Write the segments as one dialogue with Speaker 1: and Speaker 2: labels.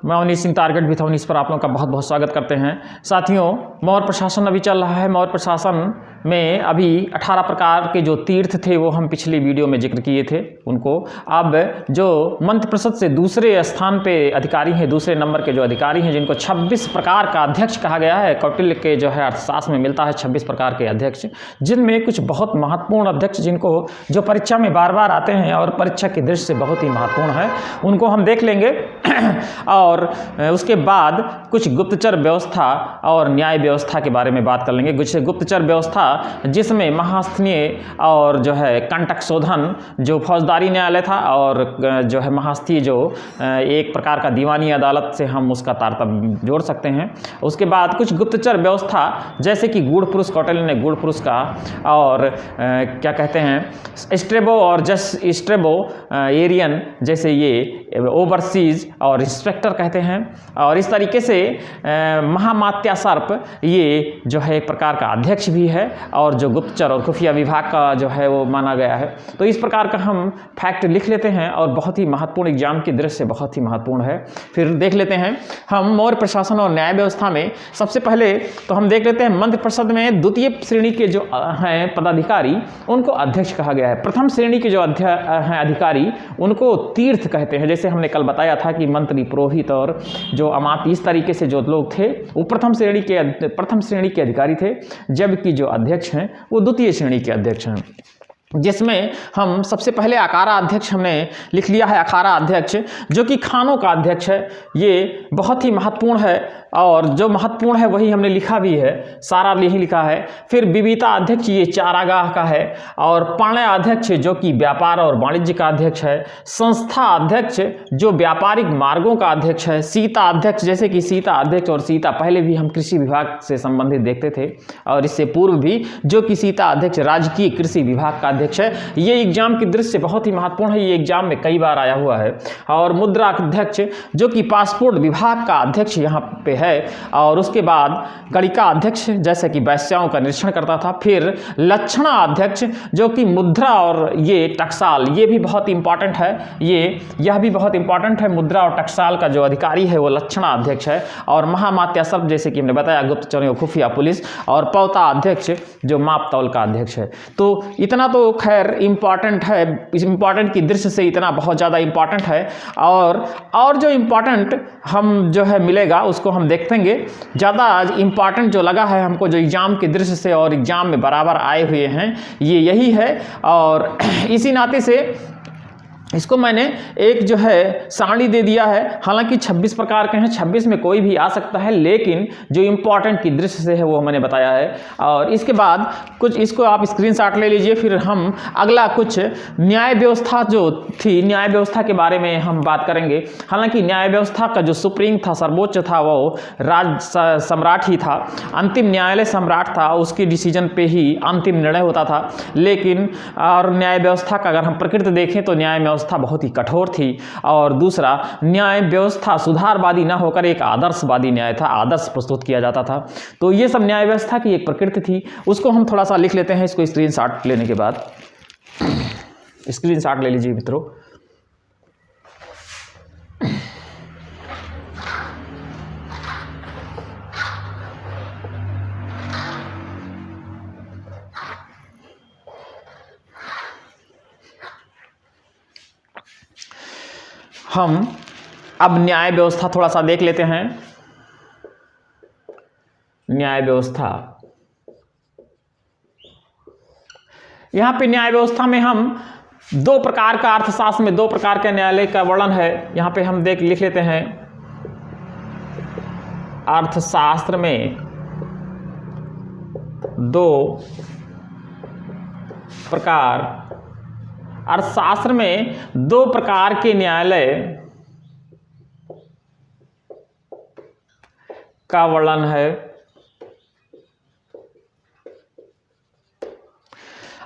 Speaker 1: मैं अवनीश सिंह टारगेट भी था उन्नीस पर आप लोगों का बहुत बहुत स्वागत करते हैं। साथियों, मौर्य प्रशासन अभी चल रहा है। मौर्य प्रशासन में अभी 18 प्रकार के जो तीर्थ थे वो हम पिछली वीडियो में जिक्र किए थे उनको। अब जो मंत्रिपरिषद से दूसरे स्थान पे अधिकारी हैं, दूसरे नंबर के जो अधिकारी हैं, जिनको 26 प्रकार का अध्यक्ष कहा गया है, कौटिल्य के जो है अर्थशास्त्र में मिलता है 26 प्रकार के अध्यक्ष, जिनमें कुछ बहुत महत्वपूर्ण अध्यक्ष जिनको जो परीक्षा में बार बार आते हैं और परीक्षा की दृष्टि से बहुत ही महत्वपूर्ण है, उनको हम देख लेंगे। और उसके बाद कुछ गुप्तचर व्यवस्था और न्याय व्यवस्था के बारे में बात कर लेंगे। गुप्तचर व्यवस्था जिसमें महास्थनीय और जो है कंटक शोधन जो फौजदारी न्यायालय था, और जो है महास्थीय जो एक प्रकार का दीवानी अदालत से हम उसका तारतम्य जोड़ सकते हैं। उसके बाद कुछ गुप्तचर व्यवस्था जैसे कि गूढ़ पुरुष, कौटिल्य ने गूढ़ पुरुष का, और क्या कहते हैं स्ट्रेबो और जस्ट स्ट्रेबो एरियन जैसे ये ओवरसीज और इंस्पेक्टर कहते हैं। और इस तरीके से महामात्या सर्प ये जो है एक प्रकार का अध्यक्ष भी है और जो गुप्तचर और खुफिया विभाग का जो है वो माना गया है। तो इस प्रकार का हम फैक्ट लिख लेते हैं और बहुत ही महत्वपूर्ण एग्जाम की दृष्टि से बहुत ही महत्वपूर्ण है। फिर देख लेते हैं हम मौर्य प्रशासन और न्याय व्यवस्था में। सबसे पहले तो हम देख लेते हैं मंत्रिपरिषद में द्वितीय श्रेणी के जो हैं पदाधिकारी उनको अध्यक्ष कहा गया है। प्रथम श्रेणी के जो हैं अधिकारी उनको तीर्थ कहते हैं। जैसे हमने कल बताया था कि मंत्री, पुरोहित और जो अमात्य, इस तरीके से जो लोग थे वो प्रथम श्रेणी के अधिकारी थे, जबकि जो अध्यक्ष हैं वो द्वितीय श्रेणी के अध्यक्ष हैं, जिसमें हम सबसे पहले अखाड़ा अध्यक्ष हमने लिख लिया है। अखाड़ा अध्यक्ष जो कि खानों का अध्यक्ष है, ये बहुत ही महत्वपूर्ण है और जो महत्वपूर्ण है वही हमने लिखा भी है, सारा यही लिखा है। फिर विविता अध्यक्ष ये चारागाह का है, और पाण्य अध्यक्ष जो कि व्यापार और वाणिज्य का अध्यक्ष है। संस्था अध्यक्ष जो व्यापारिक मार्गों का अध्यक्ष है। सीता अध्यक्ष जैसे कि सीता अध्यक्ष और सीता पहले भी हम कृषि विभाग से संबंधित देखते थे और इससे पूर्व भी, जो कि सीता अध्यक्ष राजकीय कृषि विभाग का अध्यक्ष है। ये एग्जाम की दृष्टि से बहुत ही महत्वपूर्ण है, ये एग्जाम में कई बार आया हुआ है। और मुद्रा अध्यक्ष जो कि पासपोर्ट विभाग का अध्यक्ष यहाँ पे है। और उसके बाद गणिका अध्यक्ष जैसे कि वैश्याओं का निरीक्षण करता था। फिर लक्षणा अध्यक्ष जो कि मुद्रा और ये टकसाल, ये भी बहुत इंपॉर्टेंट है, यह भी बहुत इंपॉर्टेंट है। मुद्रा और टकसाल का जो अधिकारी है वो लक्षणा अध्यक्ष है। और महामात्या सर्प जैसे कि हमने बताया गुप्तचरों, खुफिया पुलिस। और पौता अध्यक्ष जो माप तौल का अध्यक्ष है। तो इतना तो खैर इंपॉर्टेंट है, इस इंपॉर्टेंट की दृष्टि से इतना बहुत ज़्यादा इंपॉर्टेंट है। और जो इंपॉर्टेंट हम जो है मिलेगा उसको हम देखेंगे। ज़्यादा इंपॉर्टेंट जो लगा है हमको, जो एग्जाम की दृष्टि से और एग्जाम में बराबर आए हुए हैं, ये यही है। और इसी नाते से इसको मैंने एक जो है सारणी दे दिया है। हालांकि 26 प्रकार के हैं, 26 में कोई भी आ सकता है, लेकिन जो इंपॉर्टेंट की दृष्टि से है वो मैंने बताया है। और इसके बाद कुछ इसको आप स्क्रीनशॉट ले लीजिए। फिर हम अगला कुछ न्याय व्यवस्था जो थी, न्याय व्यवस्था के बारे में हम बात करेंगे। हालांकि न्याय व्यवस्था का जो सुप्रीम था, सर्वोच्च था, वो राज सम्राट ही था। अंतिम न्यायालय सम्राट था, उसके डिसीजन पे ही अंतिम निर्णय होता था। लेकिन और न्याय व्यवस्था का अगर हम प्रकृति देखें तो न्याय व्यवस्था बहुत ही कठोर थी। और दूसरा, न्याय व्यवस्था सुधारवादी ना होकर एक आदर्शवादी न्याय था, आदर्श प्रस्तुत किया जाता था। तो ये सब न्याय व्यवस्था की एक प्रकृति थी, उसको हम थोड़ा सा लिख लेते हैं। इसको स्क्रीनशॉट लेने के बाद स्क्रीनशॉट ले लीजिए मित्रों। हम अब न्याय व्यवस्था थोड़ा सा देख लेते हैं। न्याय व्यवस्था, यहां पे न्याय व्यवस्था में हम दो प्रकार का, अर्थशास्त्र में दो प्रकार के न्यायालय का वर्णन है। यहां पे हम लिख लेते हैं। अर्थशास्त्र में दो प्रकार, अर्थशास्त्र में दो प्रकार के न्यायालय का वर्णन है।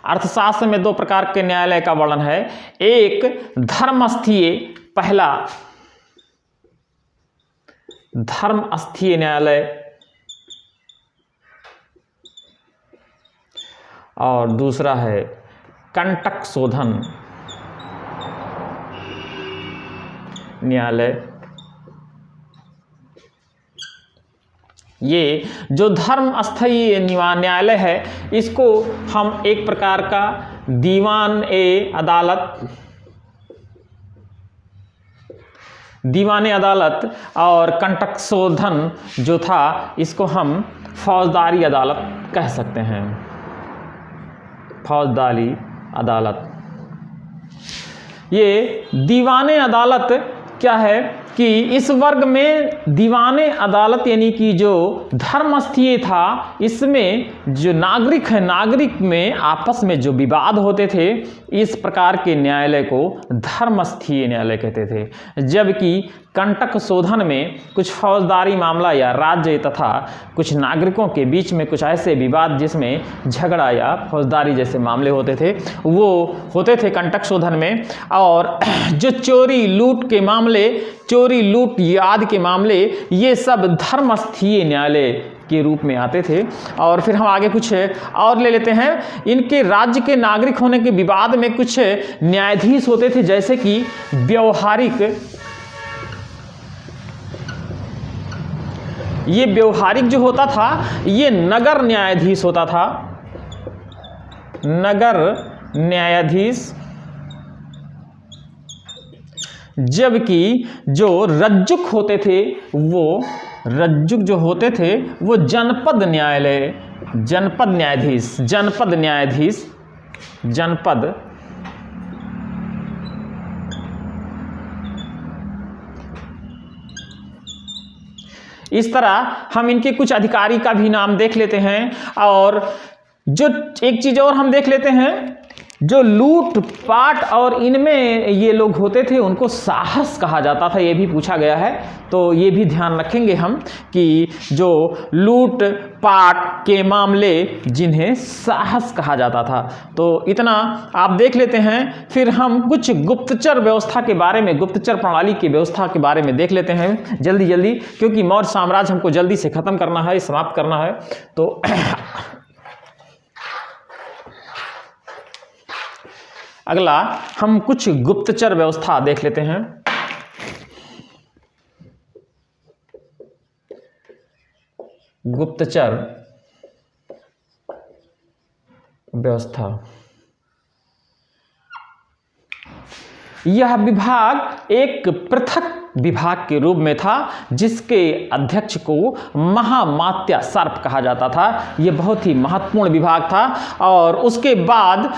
Speaker 1: अर्थशास्त्र में दो प्रकार के न्यायालय का वर्णन है। एक धर्मस्थीय, पहला धर्मस्थीय न्यायालय, और दूसरा है कंटक शोधन न्यायालय। ये जो धर्म स्थायी न्यायालय है इसको हम एक प्रकार का दीवान अदालत और कंटक शोधन जो था इसको हम फौजदारी अदालत कह सकते हैं। फौजदारी अदालत, ये दीवाने अदालत क्या है कि इस वर्ग में दीवाने अदालत यानी कि जो धर्मस्थीय था, इसमें जो नागरिक है, नागरिक में आपस में जो विवाद होते थे, इस प्रकार के न्यायालय को धर्मस्थीय न्यायालय कहते थे। जबकि कंटक शोधन में कुछ फौजदारी मामला या राज्य तथा कुछ नागरिकों के बीच में कुछ ऐसे विवाद जिसमें झगड़ा या फौजदारी जैसे मामले होते थे, वो होते थे कंटक शोधन में। और जो चोरी लूट के मामले, चोरी लूट याद के मामले, ये सब धर्मस्थीय न्यायालय के रूप में आते थे। और फिर हम आगे कुछ और ले लेते हैं। इनके राज्य के नागरिक होने के विवाद में कुछ न्यायाधीश होते थे, जैसे कि व्यवहारिक, ये व्यवहारिक जो होता था ये नगर न्यायाधीश होता था, नगर न्यायाधीश। जबकि जो रज्जुक होते थे, वो रज्जुक जो होते थे वो जनपद न्यायालय, जनपद न्यायाधीश, जनपद न्यायाधीश, जनपद इस तरह हम इनके कुछ अधिकारी का भी नाम देख लेते हैं। और जो एक चीज और हम देख लेते हैं, जो लूट पाट और इनमें ये लोग होते थे उनको साहस कहा जाता था, ये भी पूछा गया है। तो ये भी ध्यान रखेंगे हम कि जो लूट पाट के मामले जिन्हें साहस कहा जाता था। तो इतना आप देख लेते हैं। फिर हम कुछ गुप्तचर व्यवस्था के बारे में, गुप्तचर प्रणाली की व्यवस्था के बारे में देख लेते हैं जल्दी जल्दी, क्योंकि मौर्य साम्राज्य हमको जल्दी से खत्म करना है, समाप्त करना है। तो अगला हम कुछ गुप्तचर व्यवस्था देख लेते हैं। गुप्तचर व्यवस्था, यह विभाग एक पृथक विभाग के रूप में था, जिसके अध्यक्ष को महामात्य सर्प कहा जाता था। यह बहुत ही महत्वपूर्ण विभाग था। और उसके बाद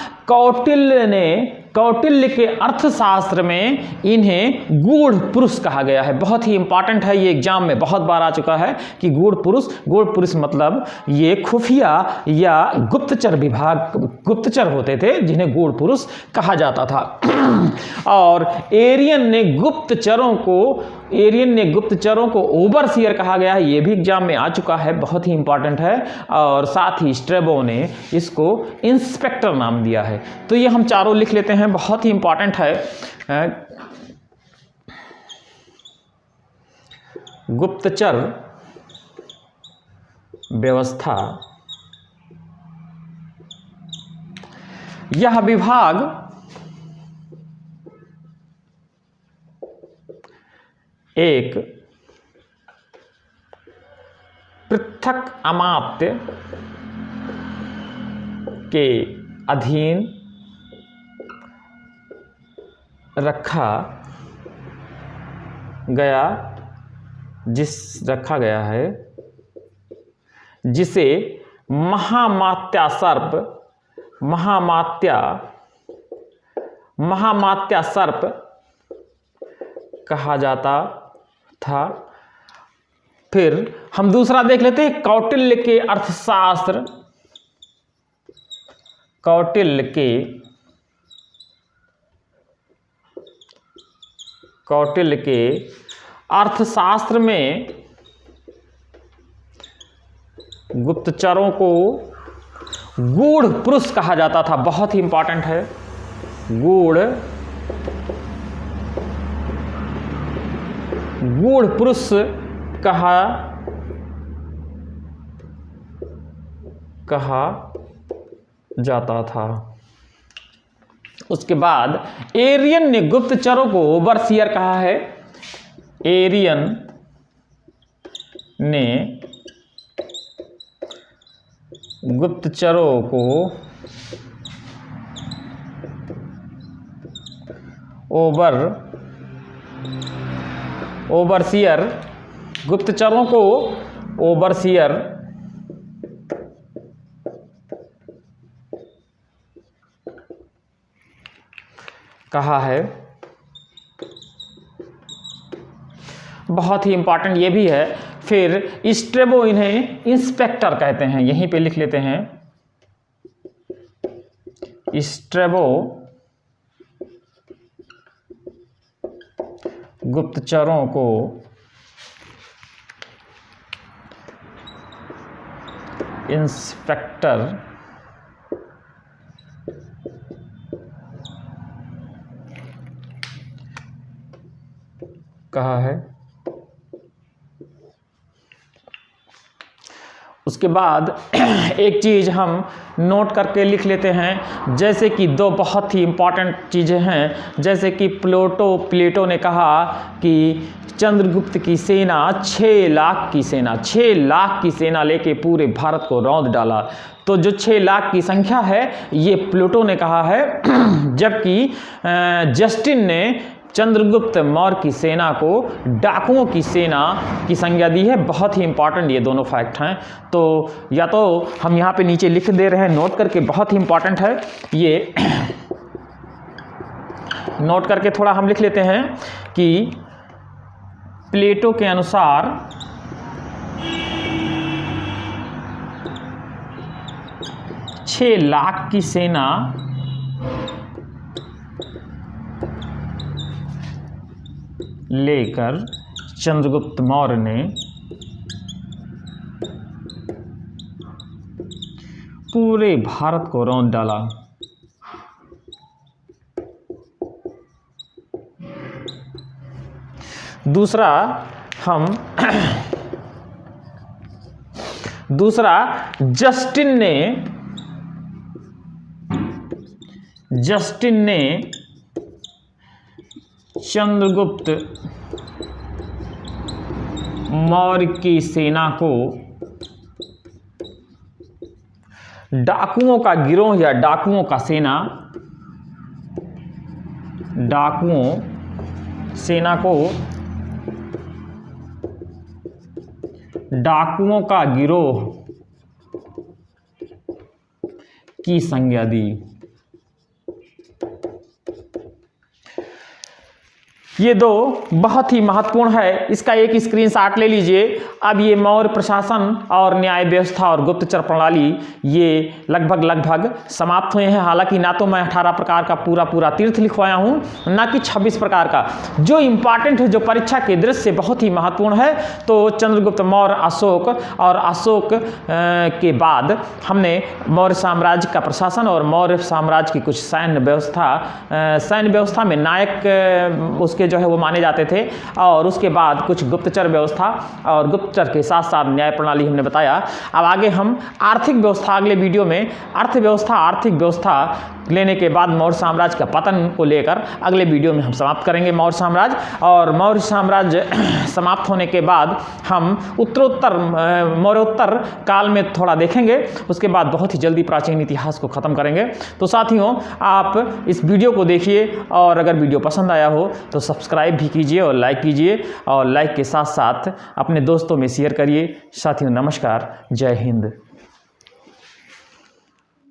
Speaker 1: कौटिल्य के अर्थशास्त्र में इन्हें गूढ़ पुरुष कहा गया है। बहुत ही इंपॉर्टेंट है, ये एग्जाम में बहुत बार आ चुका है कि गूढ़ पुरुष मतलब ये खुफिया या गुप्तचर विभाग, गुप्तचर होते थे जिन्हें गूढ़ पुरुष कहा जाता था। और एरियन ने गुप्तचरों को ओवरसियर कहा गया है, ये भी एग्जाम में आ चुका है, बहुत ही इंपॉर्टेंट है। और साथ ही स्ट्रेबो ने इसको इंस्पेक्टर नाम दिया है। तो ये हम चारों लिख लेते हैं, बहुत ही इंपॉर्टेंट है। गुप्तचर व्यवस्था, यह विभाग एक पृथक अमात्य के अधीन रखा गया है, जिसे महामात्या सर्प कहा जाता था। फिर हम दूसरा देख लेते हैं, कौटिल्य के अर्थशास्त्र, कौटिल्य के अर्थशास्त्र में गुप्तचरों को गूढ़ पुरुष कहा जाता था। बहुत ही इंपॉर्टेंट है, गूढ़ पुरुष कहा जाता था। उसके बाद एरियन ने गुप्तचरों को ओवरसियर कहा है। एरियन ने गुप्तचरों को ओवरसियर, गुप्तचरों को ओवरसियर कहा है। बहुत ही इंपॉर्टेंट ये भी है। फिर स्ट्रेबो इन्हें इंस्पेक्टर कहते हैं, यहीं पे लिख लेते हैं। स्ट्रेबो गुप्तचरों को इंस्पेक्टर कहा है। उसके बाद एक चीज़ हम नोट करके लिख लेते हैं, जैसे कि दो बहुत ही इम्पॉर्टेंट चीज़ें हैं। जैसे कि प्लेटो ने कहा कि चंद्रगुप्त की सेना 6 लाख की सेना लेके पूरे भारत को रौंद डाला। तो जो 6 लाख की संख्या है ये प्लेटो ने कहा है, जबकि जस्टिन ने चंद्रगुप्त मौर्य की सेना को डाकुओं की सेना की संज्ञा दी है। बहुत ही इंपॉर्टेंट ये दोनों फैक्ट हैं। तो या तो हम यहाँ पे नीचे लिख दे रहे हैं नोट करके, बहुत ही इंपॉर्टेंट है ये। नोट करके थोड़ा हम लिख लेते हैं कि प्लेटो के अनुसार छह लाख की सेना लेकर चंद्रगुप्त मौर्य ने पूरे भारत को रौंद डाला। दूसरा जस्टिन ने चंद्रगुप्त मौर्य की सेना को डाकुओं का गिरोह या डाकुओं का सेना, डाकुओं का गिरोह की संज्ञा दी। ये दो बहुत ही महत्वपूर्ण है, इसका एक स्क्रीनशॉट ले लीजिए। अब ये मौर्य प्रशासन और न्याय व्यवस्था और गुप्तचर प्रणाली ये लगभग समाप्त हुए हैं। हालांकि ना तो मैं 18 प्रकार का पूरा तीर्थ लिखवाया हूँ, ना कि 26 प्रकार का। जो इंपॉर्टेंट है, जो परीक्षा के दृष्टि से बहुत ही महत्वपूर्ण है, तो चंद्रगुप्त मौर्य, अशोक, और अशोक के बाद हमने मौर्य साम्राज्य का प्रशासन और मौर्य साम्राज्य की कुछ सैन्य व्यवस्था में नायक उसके जो है वो माने जाते थे, और उसके बाद कुछ गुप्तचर व्यवस्था और गुप्तचर के साथ साथ न्याय प्रणाली हमने बताया। अब आगे हम आर्थिक व्यवस्था, अगले वीडियो में आर्थिक व्यवस्था लेने के बाद मौर्य साम्राज्य का पतन को लेकर अगले वीडियो में हम समाप्त करेंगे मौर्य साम्राज्य। और मौर्य साम्राज्य समाप्त होने के बाद हम मौर्योत्तर काल में थोड़ा देखेंगे, उसके बाद बहुत ही जल्दी प्राचीन इतिहास को ख़त्म करेंगे। तो साथियों, आप इस वीडियो को देखिए, और अगर वीडियो पसंद आया हो तो सब्सक्राइब भी कीजिए और लाइक कीजिए, और लाइक के साथ साथ अपने दोस्तों में शेयर करिए। साथियों, नमस्कार, जय हिंद।